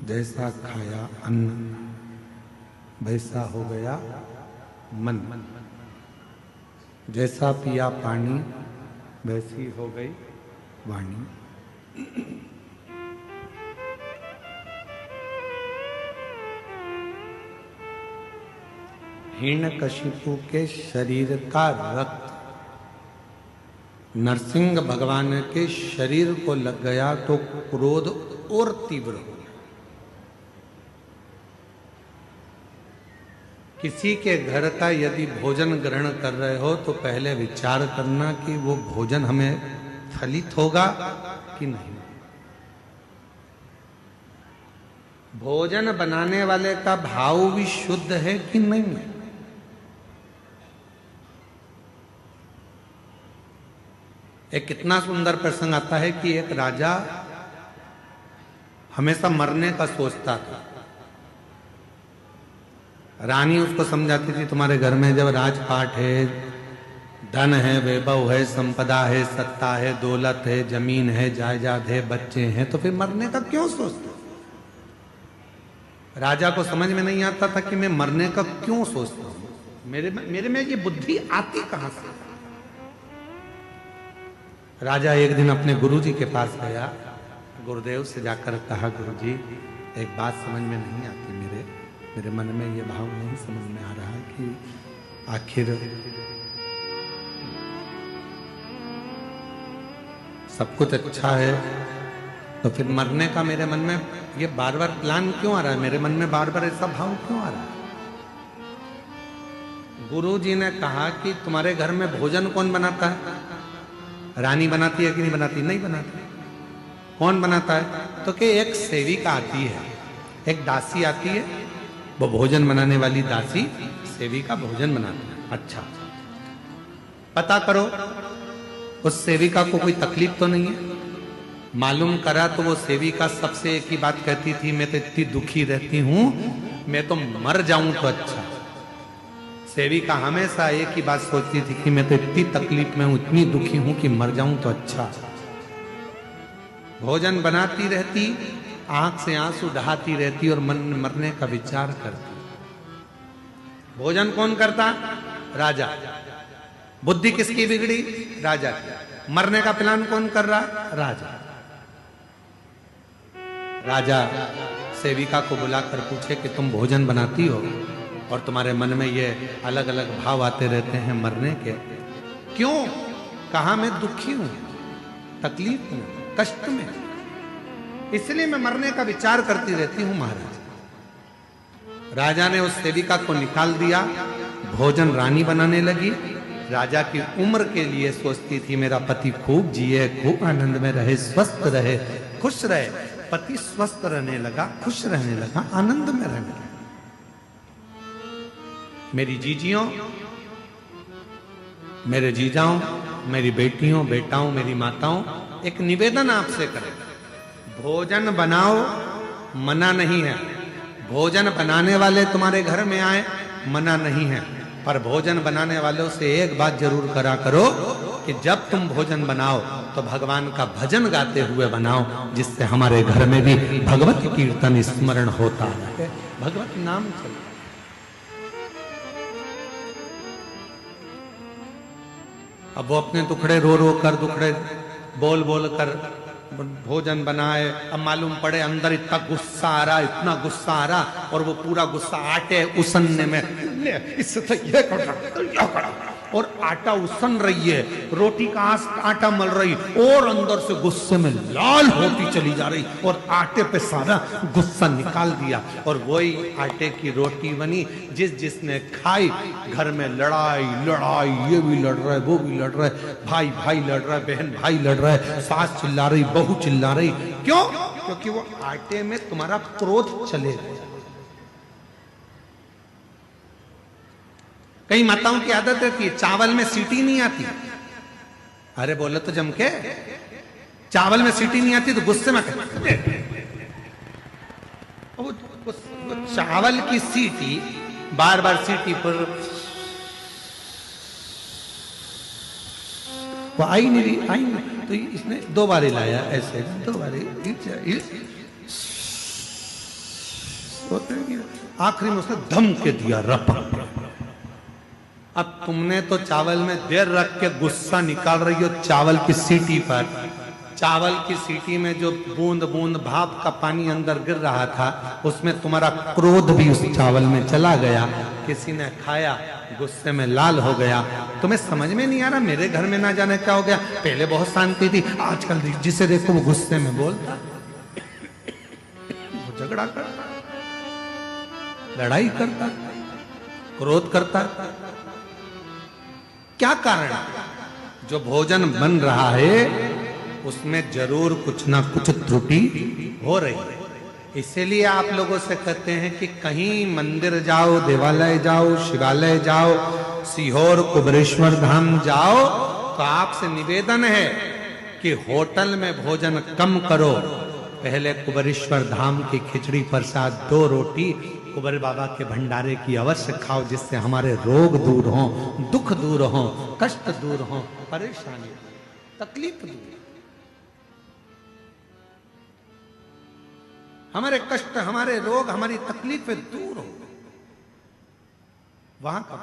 जैसा खाया अन्न वैसा हो गया मन, जैसा पिया पानी वैसी हो गई वाणी। हिरण्यकशिपु के शरीर का रक्त नरसिंह भगवान के शरीर को लग गया तो क्रोध और तीव्र हो। किसी के घर का यदि भोजन ग्रहण कर रहे हो तो पहले विचार करना कि वो भोजन हमें फलित होगा कि नहीं। भोजन बनाने वाले का भाव भी शुद्ध है कि नहीं। एक कितना सुंदर प्रसंग आता है कि एक राजा हमेशा मरने का सोचता था। रानी उसको समझाती थी तुम्हारे घर में जब राजपाट है, धन है, वैभव है, संपदा है, सत्ता है, दौलत है, जमीन है, जायदाद है, बच्चे हैं, तो फिर मरने का क्यों सोचते। राजा को समझ में नहीं आता था कि मैं मरने का क्यों सोचता हूं। मेरे में ये बुद्धि आती कहां से। राजा एक दिन अपने गुरुजी के पास गया, गुरुदेव से जाकर कहा गुरुजी एक बात समझ में नहीं आती, मेरे मन में ये भाव नहीं समझ में आ रहा कि आखिर सब कुछ अच्छा है तो फिर मरने का मेरे मन में ये बार बार प्लान क्यों आ रहा है, मेरे मन में बार बार ऐसा भाव क्यों आ रहा है। गुरुजी ने कहा कि तुम्हारे घर में भोजन कौन बनाता है। रानी बनाती है कि नहीं बनाती। नहीं बनाती। कौन बनाता है तो कि एक सेविका आती है, एक दासी आती है, वो भोजन बनाने वाली दासी सेविका भोजन बनाती है। अच्छा पता करो उस सेविका को कोई तकलीफ तो नहीं है। मालूम करा तो वो सेविका सबसे एक ही बात कहती थी, मैं तो इतनी दुखी रहती हूं, मैं तो मर जाऊं तो अच्छा। सेविका हमेशा एक ही बात सोचती थी कि मैं तो इतनी तकलीफ में हूं, इतनी दुखी हूं कि मर जाऊं तो अच्छा। भोजन बनाती रहती, आंख से आंसू बहाती रहती और मन में मरने का विचार करती। भोजन कौन करता। राजा। बुद्धि किसकी बिगड़ी। राजा की। मरने का प्लान कौन कर रहा। राजा। राजा सेविका को बुलाकर पूछे कि तुम भोजन बनाती हो और तुम्हारे मन में ये अलग अलग भाव आते रहते हैं मरने के, क्यों। कहा मैं दुखी हूं, तकलीफ में, कष्ट में, इसलिए मैं मरने का विचार करती रहती हूं महाराज। राजा ने उस सेविका को निकाल दिया, भोजन रानी बनाने लगी। राजा की उम्र के लिए सोचती थी मेरा पति खूब जिए, खूब आनंद में रहे, स्वस्थ रहे, खुश रहे। पति स्वस्थ रहने लगा, खुश रहने लगा, आनंद में रहने लगा। मेरी जीजियों, मेरे जीजाओं, मेरी बेटियों, बेटाओं, मेरी माताओं, एक निवेदन आपसे करें। भोजन बनाओ, मना नहीं है। भोजन बनाने वाले तुम्हारे घर में आए, मना नहीं है। पर भोजन बनाने वालों से एक बात जरूर करा करो कि जब तुम भोजन बनाओ तो भगवान का भजन गाते हुए बनाओ, जिससे हमारे घर में भी भगवत कीर्तन स्मरण होता है, भगवत नाम चलता। अब वो अपने टुकड़े रो रो कर, टुकड़े बोल बोल कर भोजन बनाए। अब मालूम पड़े अंदर इतना गुस्सा आ रहा, इतना गुस्सा आ रहा, और वो पूरा गुस्सा आटे उसनने में, इससे तो ये कर रहा, और आटा उसन रही है, रोटी का आटा मल रही, और अंदर से गुस्से में लाल होती चली जा रही, और आटे पे सारा गुस्सा निकाल दिया। और वही आटे की रोटी बनी, जिसने खाई घर में लड़ाई लड़ाई, ये भी लड़ रहा है, वो भी लड़ रहा है, भाई भाई लड़ रहा है, बहन भाई लड़ रहा है, सास चिल्ला रही, बहू चिल्ला रही। क्यों। क्योंकि वो आटे में तुम्हारा क्रोध चले गया। कई माताओं की आदत रहती है चावल में सीटी नहीं आती। अरे बोले तो जम के, चावल में सीटी नहीं आती तो गुस्से में वो चावल की सीटी बार बार सीटी पर वो आई नहीं, तो इसने दो बार लाया, ऐसे दो बार होते हैं, आखिरी में उसने धम के दिया रपक। अब तुमने तो चावल में देर रख के गुस्सा निकाल रही हो चावल की सीटी पर। चावल की सीटी में जो बूंद बूंद भाप का पानी अंदर गिर रहा था, उसमें तुम्हारा क्रोध भी उस चावल में चला गया। किसी ने खाया, गुस्से में लाल हो गया। तुम्हें समझ में नहीं आ रहा मेरे घर में ना जाने क्या हो गया, पहले बहुत शांति थी, आजकल जिसे देखो वो गुस्से में बोलता, वो झगड़ा करता, लड़ाई करता, क्रोध करता। क्या कारण? जो भोजन बन रहा है उसमें जरूर कुछ ना कुछ त्रुटि हो रही है। इसीलिए आप लोगों से कहते हैं कि कहीं मंदिर जाओ, देवालय जाओ, शिवालय जाओ, सीहोर कुबेरेश्वर धाम जाओ, तो आपसे निवेदन है कि होटल में भोजन कम करो। पहले कुबेरेश्वर धाम की खिचड़ी प्रसाद 2 रोटी कुबेर बाबा के भंडारे की अवश्य खाओ, जिससे हमारे रोग दूर हों, दुख दूर हों, कष्ट दूर हों, परेशानी, तकलीफ दूर, हमारे कष्ट, हमारे रोग, हमारी तकलीफें दूर हो। वहां का